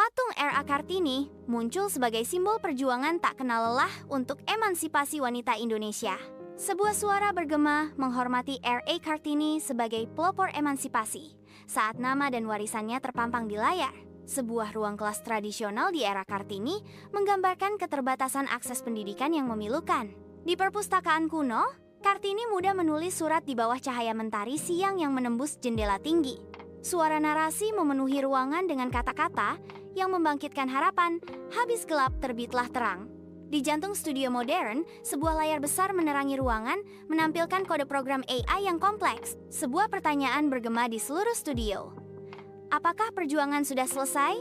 Patung R.A. Kartini muncul sebagai simbol perjuangan tak kenal lelah untuk emansipasi wanita Indonesia. Sebuah suara bergema menghormati R.A. Kartini sebagai pelopor emansipasi saat nama dan warisannya terpampang di layar. Sebuah ruang kelas tradisional di era Kartini menggambarkan keterbatasan akses pendidikan yang memilukan. Di perpustakaan kuno, Kartini mudah menulis surat di bawah cahaya mentari siang yang menembus jendela tinggi. Suara narasi memenuhi ruangan dengan kata-kata yang membangkitkan harapan, habis gelap terbitlah terang. Di jantung studio modern, sebuah layar besar menerangi ruangan, menampilkan kode program AI yang kompleks. Sebuah pertanyaan bergema di seluruh studio. Apakah perjuangan sudah selesai?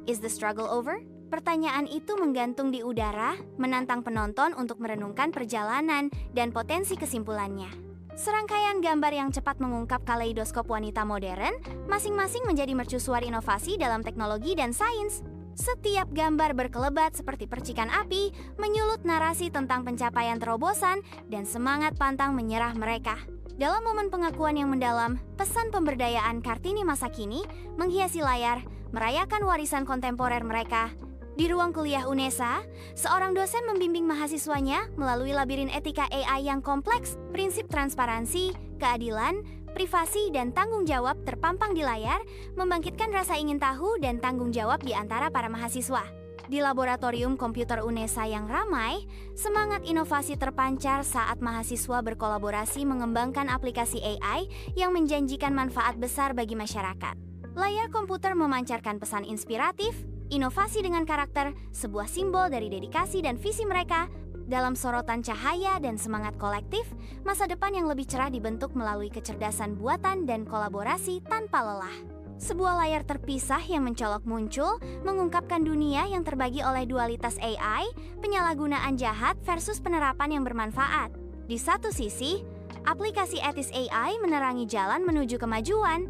Is the struggle over? Pertanyaan itu menggantung di udara, menantang penonton untuk merenungkan perjalanan dan potensi kesimpulannya. Serangkaian gambar yang cepat mengungkap kaleidoskop wanita modern, masing-masing menjadi mercusuar inovasi dalam teknologi dan sains. Setiap gambar berkelebat seperti percikan api, menyulut narasi tentang pencapaian terobosan dan semangat pantang menyerah mereka. Dalam momen pengakuan yang mendalam, pesan pemberdayaan Kartini masa kini menghiasi layar, merayakan warisan kontemporer mereka. Di ruang kuliah UNESA, seorang dosen membimbing mahasiswanya melalui labirin etika AI yang kompleks. Prinsip transparansi, keadilan, privasi, dan tanggung jawab terpampang di layar, membangkitkan rasa ingin tahu dan tanggung jawab di antara para mahasiswa. Di laboratorium komputer UNESA yang ramai, semangat inovasi terpancar saat mahasiswa berkolaborasi mengembangkan aplikasi AI yang menjanjikan manfaat besar bagi masyarakat. Layar komputer memancarkan pesan inspiratif, inovasi dengan karakter, sebuah simbol dari dedikasi dan visi mereka. Dalam sorotan cahaya dan semangat kolektif, masa depan yang lebih cerah dibentuk melalui kecerdasan buatan dan kolaborasi tanpa lelah. Sebuah layar terpisah yang mencolok muncul, mengungkapkan dunia yang terbagi oleh dualitas AI, penyalahgunaan jahat versus penerapan yang bermanfaat. Di satu sisi, aplikasi etis AI menerangi jalan menuju kemajuan,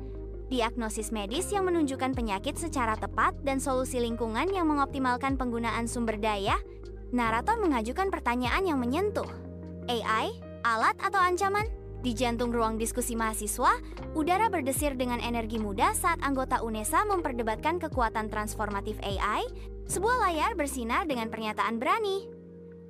diagnosis medis yang menunjukkan penyakit secara tepat dan solusi lingkungan yang mengoptimalkan penggunaan sumber daya. Narator mengajukan pertanyaan yang menyentuh. AI, alat atau ancaman? Di jantung ruang diskusi mahasiswa, udara berdesir dengan energi muda saat anggota UNESA memperdebatkan kekuatan transformatif AI. Sebuah layar bersinar dengan pernyataan berani.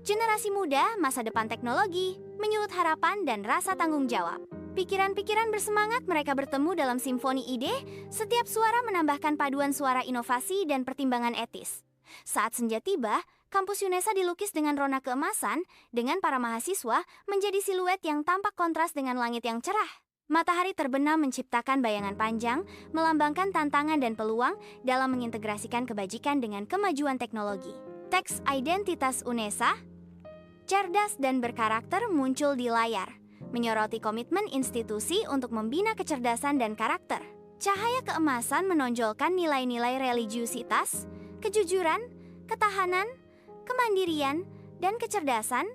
Generasi muda, masa depan teknologi, menyulut harapan dan rasa tanggung jawab. Pikiran-pikiran bersemangat mereka bertemu dalam simfoni ide, setiap suara menambahkan paduan suara inovasi dan pertimbangan etis. Saat senja tiba, kampus UNESA dilukis dengan rona keemasan, dengan para mahasiswa menjadi siluet yang tampak kontras dengan langit yang cerah. Matahari terbenam menciptakan bayangan panjang, melambangkan tantangan dan peluang dalam mengintegrasikan kebajikan dengan kemajuan teknologi. Teks identitas UNESA, cerdas dan berkarakter muncul di layar, menyoroti komitmen institusi untuk membina kecerdasan dan karakter. Cahaya keemasan menonjolkan nilai-nilai religiusitas, kejujuran, ketahanan, kemandirian, dan kecerdasan,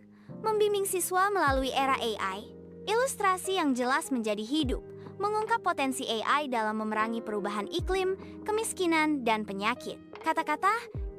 membimbing siswa melalui era AI. Ilustrasi yang jelas menjadi hidup, mengungkap potensi AI dalam memerangi perubahan iklim, kemiskinan, dan penyakit. Kata-kata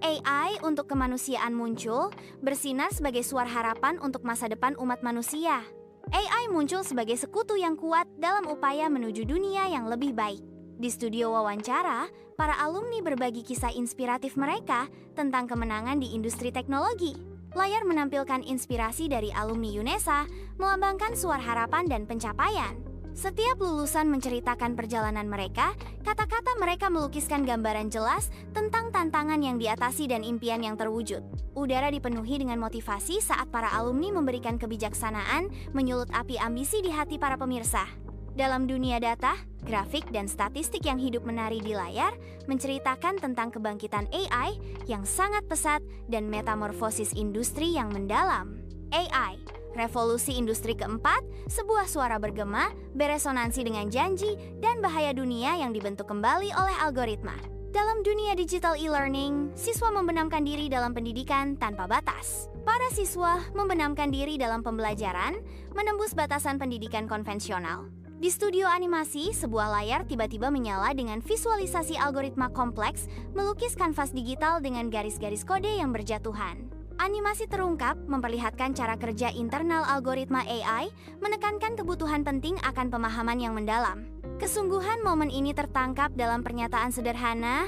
AI untuk kemanusiaan muncul, bersinar sebagai suara harapan untuk masa depan umat manusia. AI muncul sebagai sekutu yang kuat dalam upaya menuju dunia yang lebih baik. Di studio wawancara, para alumni berbagi kisah inspiratif mereka tentang kemenangan di industri teknologi. Layar menampilkan inspirasi dari alumni UNESA, melambangkan suara harapan dan pencapaian. Setiap lulusan menceritakan perjalanan mereka, kata-kata mereka melukiskan gambaran jelas tentang tantangan yang diatasi dan impian yang terwujud. Udara dipenuhi dengan motivasi saat para alumni memberikan kebijaksanaan, menyulut api ambisi di hati para pemirsa. Dalam dunia data, grafik dan statistik yang hidup menari di layar menceritakan tentang kebangkitan AI yang sangat pesat dan metamorfosis industri yang mendalam. AI, revolusi industri keempat, sebuah suara bergema, beresonansi dengan janji dan bahaya dunia yang dibentuk kembali oleh algoritma. Dalam dunia digital e-learning, siswa membenamkan diri dalam pendidikan tanpa batas. Para siswa membenamkan diri dalam pembelajaran, menembus batasan pendidikan konvensional. Di studio animasi, sebuah layar tiba-tiba menyala dengan visualisasi algoritma kompleks, melukis kanvas digital dengan garis-garis kode yang berjatuhan. Animasi terungkap memperlihatkan cara kerja internal algoritma AI, menekankan kebutuhan penting akan pemahaman yang mendalam. Kesungguhan momen ini tertangkap dalam pernyataan sederhana,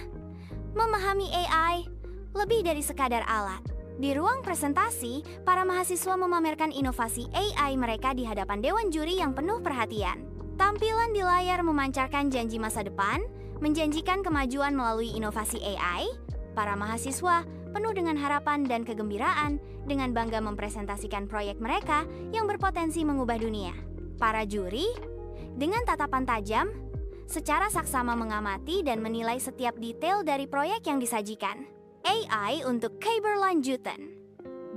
Memahami AI lebih dari sekadar alat. Di ruang presentasi, para mahasiswa memamerkan inovasi AI mereka di hadapan dewan juri yang penuh perhatian. Tampilan di layar memancarkan janji masa depan, menjanjikan kemajuan melalui inovasi AI. Para mahasiswa penuh dengan harapan dan kegembiraan dengan bangga mempresentasikan proyek mereka yang berpotensi mengubah dunia. Para juri, dengan tatapan tajam, secara saksama mengamati dan menilai setiap detail dari proyek yang disajikan. AI untuk keberlanjutan.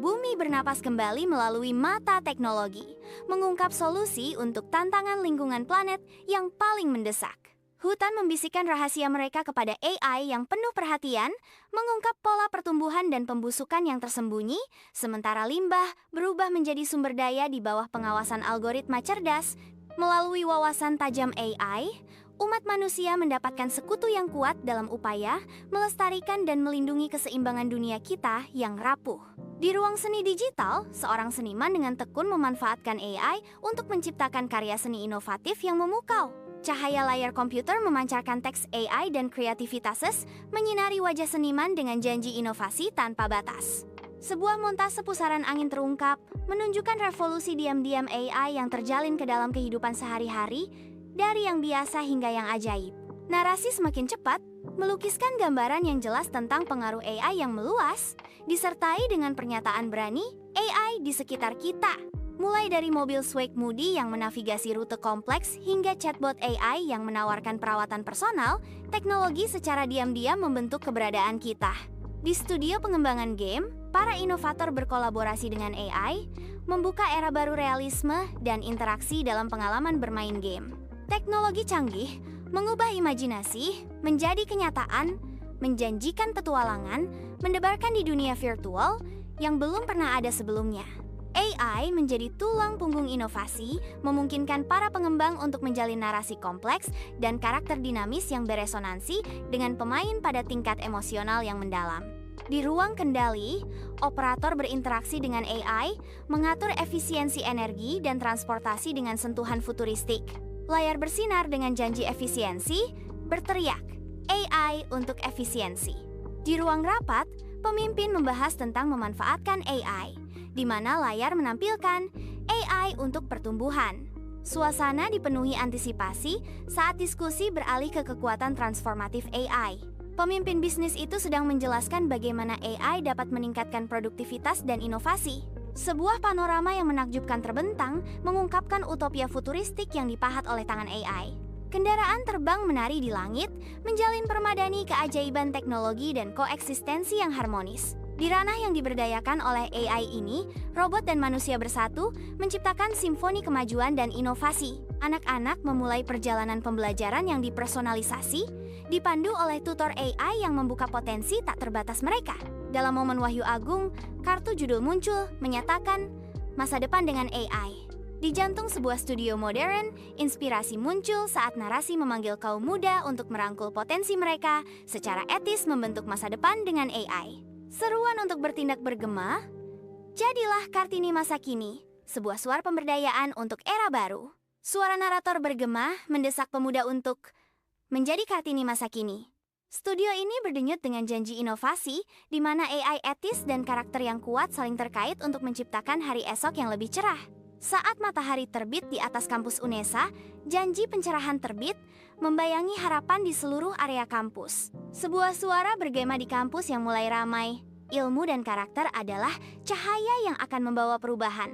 Bumi bernapas kembali melalui mata teknologi, mengungkap solusi untuk tantangan lingkungan planet yang paling mendesak. Hutan membisikkan rahasia mereka kepada AI yang penuh perhatian, mengungkap pola pertumbuhan dan pembusukan yang tersembunyi, sementara limbah berubah menjadi sumber daya di bawah pengawasan algoritma cerdas. Melalui wawasan tajam AI, umat manusia mendapatkan sekutu yang kuat dalam upaya melestarikan dan melindungi keseimbangan dunia kita yang rapuh. Di ruang seni digital, seorang seniman dengan tekun memanfaatkan AI untuk menciptakan karya seni inovatif yang memukau. Cahaya layar komputer memancarkan teks AI dan kreativitas menyinari wajah seniman dengan janji inovasi tanpa batas. Sebuah montase pusaran angin terungkap, menunjukkan revolusi diam-diam AI yang terjalin ke dalam kehidupan sehari-hari, dari yang biasa hingga yang ajaib. Narasi semakin cepat, melukiskan gambaran yang jelas tentang pengaruh AI yang meluas, disertai dengan pernyataan berani AI di sekitar kita. Mulai dari mobil Swake Moody yang menavigasi rute kompleks hingga chatbot AI yang menawarkan perawatan personal, teknologi secara diam-diam membentuk keberadaan kita. Di studio pengembangan game, para inovator berkolaborasi dengan AI, membuka era baru realisme dan interaksi dalam pengalaman bermain game. Teknologi canggih mengubah imajinasi menjadi kenyataan, menjanjikan petualangan, mendebarkan di dunia virtual yang belum pernah ada sebelumnya. AI menjadi tulang punggung inovasi, memungkinkan para pengembang untuk menjalin narasi kompleks dan karakter dinamis yang beresonansi dengan pemain pada tingkat emosional yang mendalam. Di ruang kendali, operator berinteraksi dengan AI, mengatur efisiensi energi dan transportasi dengan sentuhan futuristik. Layar bersinar dengan janji efisiensi, berteriak, AI untuk efisiensi. Di ruang rapat, pemimpin membahas tentang memanfaatkan AI, di mana layar menampilkan AI untuk pertumbuhan. Suasana dipenuhi antisipasi saat diskusi beralih ke kekuatan transformatif AI. Pemimpin bisnis itu sedang menjelaskan bagaimana AI dapat meningkatkan produktivitas dan inovasi. Sebuah panorama yang menakjubkan terbentang mengungkapkan utopia futuristik yang dipahat oleh tangan AI. Kendaraan terbang menari di langit, menjalin permadani keajaiban teknologi dan koeksistensi yang harmonis. Di ranah yang diberdayakan oleh AI ini, robot dan manusia bersatu menciptakan simfoni kemajuan dan inovasi. Anak-anak memulai perjalanan pembelajaran yang dipersonalisasi, dipandu oleh tutor AI yang membuka potensi tak terbatas mereka. Dalam momen wahyu agung, kartu judul muncul menyatakan masa depan dengan AI. Di jantung sebuah studio modern, inspirasi muncul saat narasi memanggil kaum muda untuk merangkul potensi mereka secara etis membentuk masa depan dengan AI. Seruan untuk bertindak bergema, jadilah Kartini masa kini, sebuah suara pemberdayaan untuk era baru. Suara narator bergema mendesak pemuda untuk menjadi Kartini masa kini. Studio ini berdenyut dengan janji inovasi, di mana AI etis dan karakter yang kuat saling terkait untuk menciptakan hari esok yang lebih cerah. Saat matahari terbit di atas kampus UNESA, janji pencerahan terbit, membayangi harapan di seluruh area kampus. Sebuah suara bergema di kampus yang mulai ramai. Ilmu dan karakter adalah cahaya yang akan membawa perubahan.